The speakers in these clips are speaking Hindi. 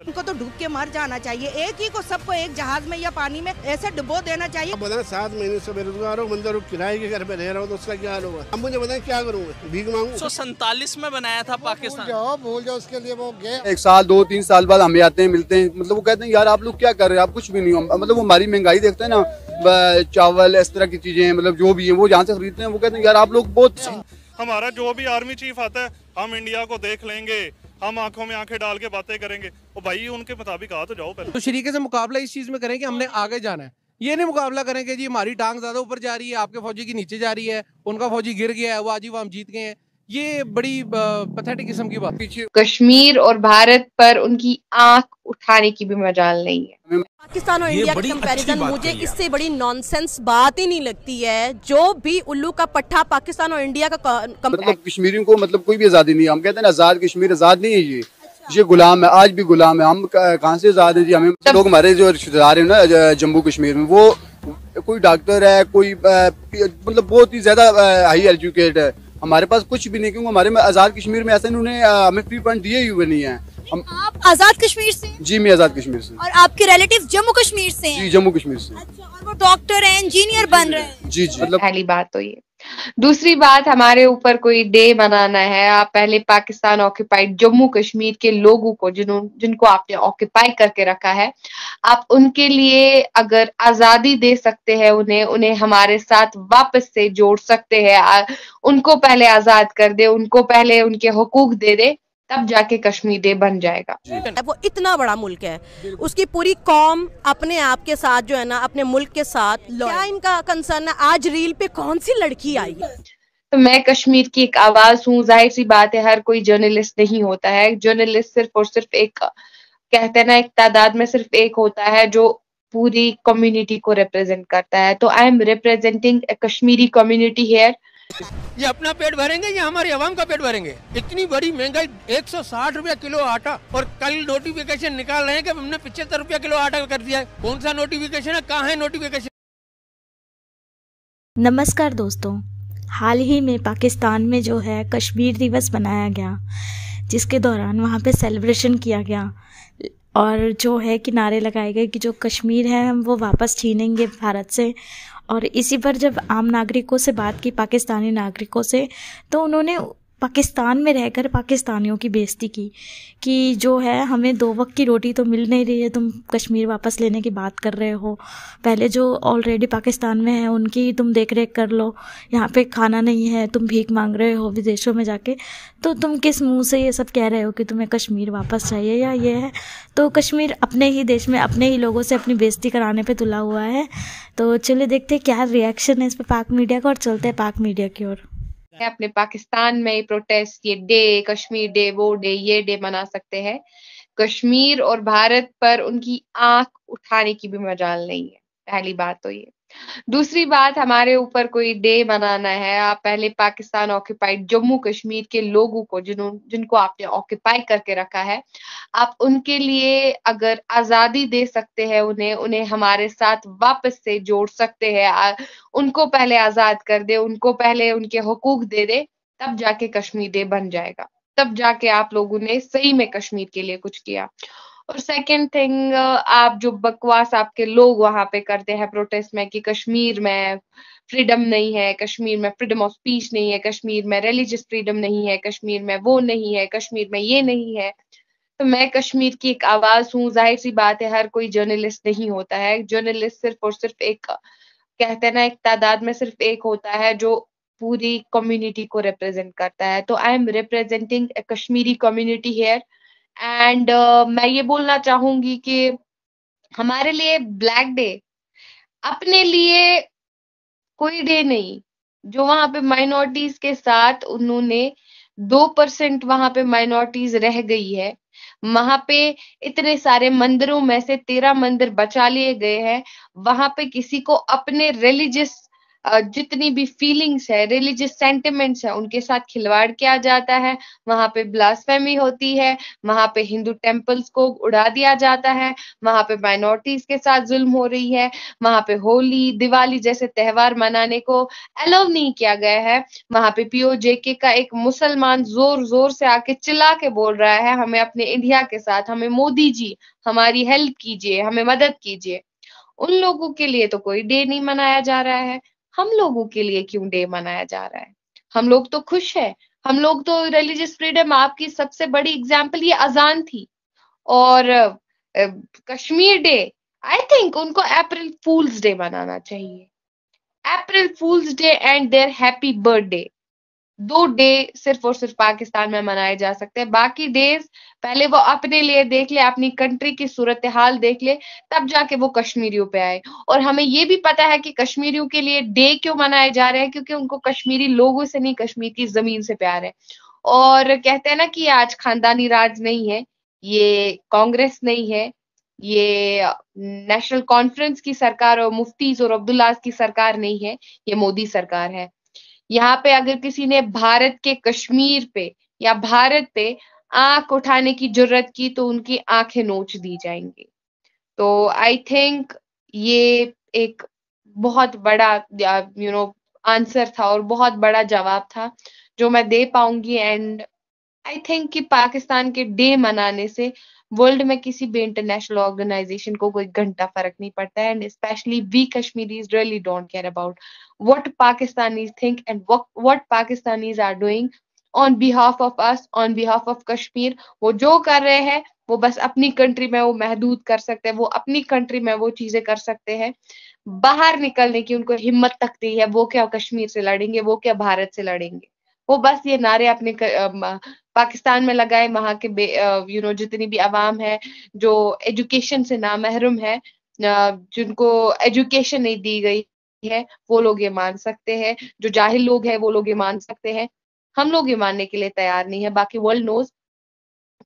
इनको तो डूब के मर जाना चाहिए। एक ही को सबको एक जहाज में या पानी में ऐसे डुबो देना चाहिए। अब बताना 7 महीने से बेरोजगार हूँ, बंदा किराए के घर पे रह रहा हूँ तो उसका क्या हाल होगा। अब मुझे बताएं क्या करूँ, भीख मांगू। 1947 में बनाया था पाकिस्तान। भूल जाओ उसके लिए वो गए। 1 साल 2-3 साल बाद हमें आते हैं, मिलते हैं, मतलब वो कहते हैं यार आप लोग क्या कर रहे हैं, आप कुछ भी नहीं हो। मतलब वो हमारी महंगाई देखते हैं ना, चावल इस तरह की चीजें, मतलब जो भी है वो जहाँ से खरीदते हैं, वो कहते हैं यार आप लोग बहुत। हमारा जो भी आर्मी चीफ आता है, हम इंडिया को देख लेंगे, हम आंखों में आंखें डाल के बातें करेंगे। और भाई उनके मुताबिक आ तो जाओ पहले। तो शरीके से मुकाबला इस चीज में करें कि हमने आगे जाना है, ये नहीं मुकाबला करें कि जी हमारी टांग ज्यादा ऊपर जा रही है, आपके फौजी की नीचे जा रही है, उनका फौजी गिर गया है, वो आज ही वो हम जीत गए हैं। ये बड़ी पैथेटिक किस्म की बात। पीछे कश्मीर और भारत पर उनकी आंख उठाने की भी मजाल नहीं है। पाकिस्तान और इंडिया की कंपैरिजन मुझे इससे बड़ी नॉनसेंस बात ही नहीं लगती है। जो भी उल्लू का पट्टा पाकिस्तान और इंडिया का मतलब कश्मीरियों को मतलब कोई भी आजादी नहीं है। हम कहते हैं ना आजाद कश्मीर, आजाद नहीं है ये गुलाम है, आज भी गुलाम है। हम कहाँ से आजाद है जी। हमें लोग हमारे जो रिश्तेदार है ना जम्मू कश्मीर में, वो कोई डॉक्टर है, कोई मतलब बहुत ही ज्यादा हाई एजुकेटेड है। हमारे पास कुछ भी नहीं, क्योंकि हमारे में आजाद कश्मीर में ऐसा इन्होंने हमें फ्री फंड दिए हुए नहीं है। हम आप आजाद कश्मीर से? जी मैं आजाद कश्मीर से। और आपके रिलेटिव जम्मू कश्मीर से हैं? जी जम्मू कश्मीर से। अच्छा, और वो डॉक्टर हैं, इंजीनियर बन रहे हैं? जी जी। मतलब पहली बात तो ये। दूसरी बात, हमारे ऊपर कोई डे मनाना है। आप पहले पाकिस्तान ऑक्यूपाइड जम्मू कश्मीर के लोगों को, जिनको आपने ऑक्यूपाई करके रखा है, आप उनके लिए अगर आजादी दे सकते हैं, उन्हें हमारे साथ वापस से जोड़ सकते हैं, उनको पहले आजाद कर दे, उनको पहले उनके हुकूक दे दे, तब जाके कश्मीर डे बन जाएगा। वो इतना बड़ा मुल्क है, उसकी पूरी कौम अपने आप के साथ जो है ना, अपने मुल्क के साथ, क्या इनका कंसर्न है? आज रील पे कौन सी लड़की आई? तो मैं कश्मीर की एक आवाज हूँ। जाहिर सी बात है, हर कोई जर्नलिस्ट नहीं होता है। जर्नलिस्ट सिर्फ और सिर्फ एक, कहते हैं ना, एक तादाद में सिर्फ एक होता है जो पूरी कम्युनिटी को रिप्रेजेंट करता है। तो I am representing Kashmiri community here. ये अपना पेट भरेंगे या हमारी आवाम का पेट भरेंगे? इतनी बड़ी महंगाई, 160 रुपया किलो आटा, और कल नोटिफिकेशन निकाल रहे हैं कि हमने 75 रुपया किलो आटा कर दिया है। कौन सा नोटिफिकेशन है, कहाँ है नोटिफिकेशन? नमस्कार दोस्तों, हाल ही में पाकिस्तान में जो है कश्मीर दिवस मनाया गया, जिसके दौरान वहाँ पे सेलिब्रेशन किया गया और जो है कि नारे लगाए गए कि जो कश्मीर है हम वो वापस छीनेंगे भारत से। और इसी पर जब आम नागरिकों से बात की, पाकिस्तानी नागरिकों से, तो उन्होंने पाकिस्तान में रहकर पाकिस्तानियों की बेइज्जती की कि जो है हमें 2 वक्त की रोटी तो मिल नहीं रही है, तुम कश्मीर वापस लेने की बात कर रहे हो। पहले जो ऑलरेडी पाकिस्तान में है उनकी तुम देख रेख कर लो, यहाँ पे खाना नहीं है, तुम भीख मांग रहे हो विदेशों में जाके, तो तुम किस मुंह से ये सब कह रहे हो कि तुम्हें कश्मीर वापस चाहिए या ये है? तो कश्मीर अपने ही देश में अपने ही लोगों से अपनी बेइज्जती कराने पे तुला हुआ है। तो चलिए देखते हैं क्या रिएक्शन है इस पर पाक मीडिया का, और चलते हैं पाक मीडिया की ओर। अपने पाकिस्तान में प्रोटेस्ट, ये डे, कश्मीर डे, वो डे, ये डे मना सकते हैं। कश्मीर और भारत पर उनकी आंख उठाने की भी मजाल नहीं है। पहली बात तो ये। दूसरी बात, हमारे ऊपर कोई डे मनाना है। आप पहले पाकिस्तान ऑक्यूपाइड जम्मू कश्मीर के लोगों को, जिनको आपने ऑक्यूपाई करके रखा है, आप उनके लिए अगर आजादी दे सकते हैं, उन्हें हमारे साथ वापस से जोड़ सकते हैं, उनको पहले आजाद कर दे, उनको पहले उनके हुकूक दे दे, तब जाके कश्मीर डे बन जाएगा। तब जाके आप लोगों ने सही में कश्मीर के लिए कुछ किया। और सेकंड थिंग, आप जो बकवास आपके लोग वहां पे करते हैं प्रोटेस्ट में कि कश्मीर में फ्रीडम नहीं है, कश्मीर में फ्रीडम ऑफ स्पीच नहीं है, कश्मीर में रिलीजियस फ्रीडम नहीं है, कश्मीर में वो नहीं है, कश्मीर में ये नहीं है। तो मैं कश्मीर की एक आवाज हूँ। जाहिर सी बात है, हर कोई जर्नलिस्ट नहीं होता है। जर्नलिस्ट सिर्फ और सिर्फ एक, कहते हैं ना, एक तादाद में सिर्फ एक होता है जो पूरी कम्युनिटी को रिप्रेजेंट करता है। तो I am representing Kashmiri community here. And मैं ये बोलना चाहूंगी कि हमारे लिए ब्लैक डे अपने लिए कोई डे नहीं। जो वहां पे माइनॉरिटीज के साथ उन्होंने 2% वहां पे माइनॉरिटीज रह गई है, वहां पे इतने सारे मंदिरों में से 13 मंदिर बचा लिए गए हैं। वहां पे किसी को अपने रिलीजियस जितनी भी फीलिंग्स है, रिलीजियस सेंटिमेंट्स है, उनके साथ खिलवाड़ किया जाता है। वहां पे ब्लास्फेमी होती है, वहां पे हिंदू टेम्पल्स को उड़ा दिया जाता है, वहां पे माइनॉरिटीज के साथ जुल्म हो रही है, वहां पे होली, दिवाली जैसे त्योहार मनाने को अलाउ नहीं किया गया है। वहां पे POJK का एक मुसलमान जोर जोर से आके चिल्ला के बोल रहा है, हमें अपने इंडिया के साथ, हमें मोदी जी हमारी हेल्प कीजिए, हमें मदद कीजिए। उन लोगों के लिए तो कोई डे नहीं मनाया जा रहा है, हम लोगों के लिए क्यों डे मनाया जा रहा है? हम लोग तो खुश है, हम लोग तो रिलीजियस फ्रीडम, आपकी सबसे बड़ी एग्जाम्पल ये अजान थी। और कश्मीर डे, आई थिंक उनको अप्रैल फूल्स डे मनाना चाहिए। April fools day and there happy birthday, 2 day सिर्फ और सिर्फ पाकिस्तान में मनाए जा सकते हैं। बाकी डेज पहले वो अपने लिए देख ले, अपनी कंट्री की सूरत हाल देख ले, तब जाके वो कश्मीरियों पे आए। और हमें ये भी पता है कि कश्मीरियों के लिए डे क्यों मनाए जा रहे हैं, क्योंकि उनको कश्मीरी लोगों से नहीं, कश्मीर की जमीन से प्यार है। और कहते हैं ना कि आज खानदानी राज नहीं है, ये कांग्रेस नहीं है, ये नेशनल कॉन्फ्रेंस की सरकार और मुफ्तीज और अब्दुल्ला की सरकार नहीं है, ये मोदी सरकार है। यहाँ पे अगर किसी ने भारत के कश्मीर पे या भारत पे आंख उठाने की जरूरत की तो उनकी आंखें नोच दी जाएंगी। तो आई थिंक ये एक बहुत बड़ा आंसर था और बहुत बड़ा जवाब था जो मैं दे पाऊंगी। एंड आई थिंक कि पाकिस्तान के डे मनाने से वर्ल्ड में किसी भी इंटरनेशनल ऑर्गेनाइजेशन को कोई घंटा फर्क नहीं पड़ता है। And specially we Kashmiris really don't care about what Pakistanis think and what Pakistanis are doing on behalf of us, on behalf of Kashmir। वो जो कर रहे हैं वो बस अपनी कंट्री में वो महदूद कर सकते हैं, वो अपनी कंट्री में वो चीजें कर सकते हैं। बाहर निकलने की उनको हिम्मत तक नहीं है। वो क्या कश्मीर से लड़ेंगे, वो क्या भारत से लड़ेंगे। वो बस ये नारे अपने पाकिस्तान में लगाए, वहां के जितनी भी आवाम है जो एजुकेशन से नामहरूम है, जिनको एजुकेशन नहीं दी गई है, वो लोग ये मान सकते हैं। जो जाहिल लोग हैं वो लोग ये मान सकते हैं, हम लोग ये मानने के लिए तैयार नहीं है। बाकी वर्ल्ड नोज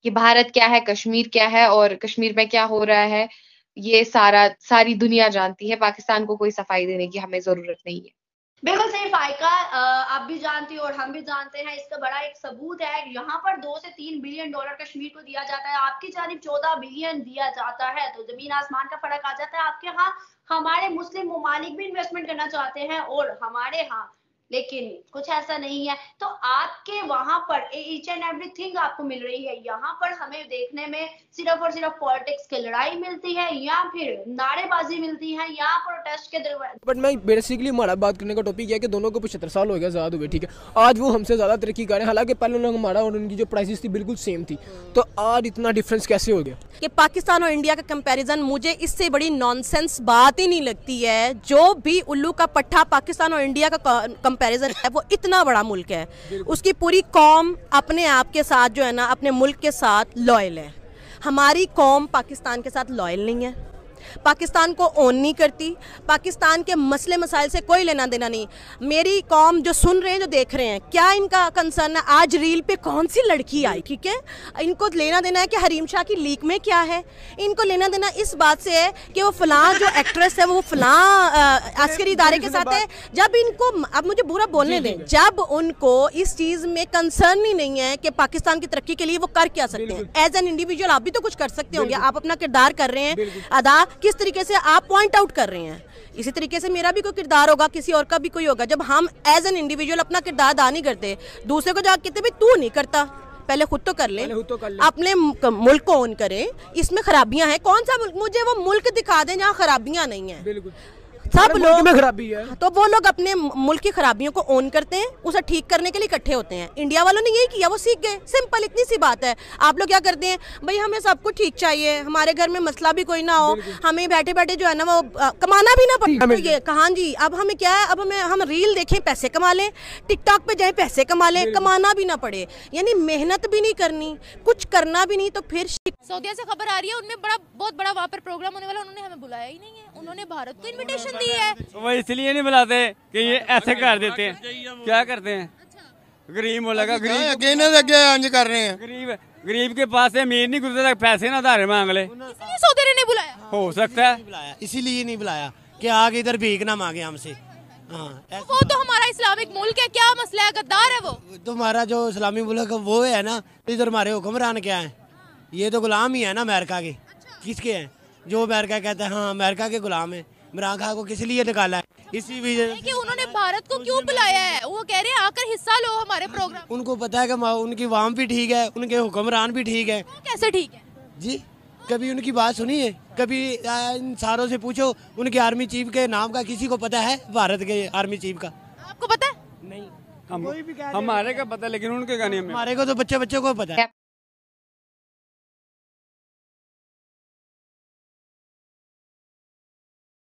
कि भारत क्या है, कश्मीर क्या है और कश्मीर में क्या हो रहा है, ये सारी दुनिया जानती है। पाकिस्तान को कोई सफाई देने की हमें जरूरत नहीं है। बिल्कुल सही फाइका, आप भी जानती हो और हम भी जानते हैं। इसका बड़ा एक सबूत है, यहाँ पर 2 से 3 बिलियन डॉलर कश्मीर को दिया जाता है, आपकी जानिब 14 बिलियन दिया जाता है, तो जमीन आसमान का फर्क आ जाता है। आपके यहाँ हमारे मुस्लिम ममालिक भी इन्वेस्टमेंट करना चाहते हैं और हमारे यहाँ लेकिन कुछ ऐसा नहीं है। तो आपके वहां पर ईच एंड एवरीथिंग आपको मिल रही है, यहाँ पर हमें देखने में सिर्फ और सिर्फ पॉलिटिक्स की लड़ाई मिलती है या फिर नारेबाजी मिलती है या प्रोटेस्ट के दरमियान। बट मैं बेसिकली हमारा बात करने का टॉपिक है कि दोनों को 75 साल हो गया आजाद हुए, ठीक है। आज वो हमसे ज्यादा तरक्की कर रहे हैं, हालांकि पहले लोग हमारा और उनकी जो प्राइसेस थी बिल्कुल सेम थी। तो आज इतना डिफरेंस कैसे हो गया कि पाकिस्तान और इंडिया का कंपैरिजन, मुझे इससे बड़ी नॉनसेंस बात ही नहीं लगती है। जो भी उल्लू का पट्टा पाकिस्तान और इंडिया का कंपैरिजन है, वो इतना बड़ा मुल्क है, उसकी पूरी कौम अपने आप के साथ जो है ना, अपने मुल्क के साथ लॉयल है। हमारी कौम पाकिस्तान के साथ लॉयल नहीं है, पाकिस्तान को ओन नहीं करती, पाकिस्तान के मसले मसाइल से कोई लेना देना नहीं। मेरी कौम जो सुन रहे हैं, जो देख रहे हैं, क्या इनका कंसर्न है आज रील पे कौन सी लड़की आई, ठीक है। इनको लेना देना है कि हरीम शाह की लीक में क्या है, इनको लेना देना इस बात से है कि वो फलां जो एक्ट्रेस है वो फलां अस्करी इदारे के साथ है। जब इनको, अब मुझे बुरा बोलने दें, जब उनको इस चीज़ में कंसर्न ही नहीं है कि पाकिस्तान की तरक्की के लिए वो कर क्या सकते हैं। एज एन इंडिविजुअल आप भी तो कुछ कर सकते होंगे, आप अपना किरदार कर रहे हैं अदा, किस तरीके से आप पॉइंट आउट कर रहे हैं, इसी तरीके से मेरा भी कोई किरदार होगा, किसी और का भी कोई होगा। जब हम एज एन इंडिविजुअल अपना किरदार अदा नहीं करते, दूसरे को जाकर कहते भाई तू नहीं करता, पहले खुद तो कर ले, अपने मुल्क को ओन करें। इसमें खराबियां हैं, कौन सा मुल्क, मुझे वो मुल्क दिखा दें जहाँ खराबियां नहीं है। सब लोग में खराबी है तो वो लोग अपने मुल्क की खराबियों को ओन करते हैं, उसे ठीक करने के लिए इकट्ठे होते हैं। इंडिया वालों ने यही किया, वो सीख गए, सिंपल इतनी सी बात है। आप लोग क्या करते हैं, भाई हमें सब कुछ ठीक चाहिए, हमारे घर में मसला भी कोई ना हो, हमें बैठे बैठे जो है ना वो कमाना भी ना पड़े। तो ये कहाँ जी, अब हमें क्या है, अब हम रील देखें पैसे कमा लें, टिकटॉक पे जाए पैसे कमा लें, कमाना भी ना पड़े, यानी मेहनत भी नहीं करनी, कुछ करना भी नहीं। तो फिर सऊदीया से खबर आ रही है, उनमें बहुत बड़ा वहाँ पर प्रोग्राम होने वाला, उन्होंने हमें बुलाया ही नहीं है, उन्होंने भारत को इनविटेशन दी है। वो इसलिए नहीं बुलाते कि ये ऐसे कर देते हैं, क्या करते हैं, गरीब मुल्क का गरीब कर रहे हैं, गरीब के पास से अमीर नहीं गुजरता, पैसे ना उधारे मांग ले, इसलिए सऊदी ने बुलाया, हो सकता है इसीलिए नहीं बुलाया कि आगे इधर भीख ना मांगे हमसे, हाँ, वो तो हमारा इस्लामिक मुल्क है, क्या मसला है? गद्दार है वो। तो हमारा जो इस्लामी मुल्क वो है ना, इधर हमारे हुक्मरान क्या है? ये तो गुलाम ही है ना अमेरिका के। किसके हैं? जो अमेरिका कहता है हाँ अमेरिका के गुलाम है। इमरान खान को किस लिए निकाला है? इसी वजह कि उन्होंने भारत को क्यों बुलाया है? वो कह रहे हैं आकर हिस्सा लो हमारे प्रोग्राम। उनको पता है कि उनकी वाम भी ठीक है, उनके हुक्मरान भी ठीक है। कैसे ठीक है जी? कभी उनकी बात सुनी है? कभी इन सारों से पूछो, उनके आर्मी चीफ के नाम का किसी को पता है? भारत के आर्मी चीफ का आपको पता है? नहीं। हमारे का पता, लेकिन उनके का नहीं। हमारे को तो बच्चे को पता है।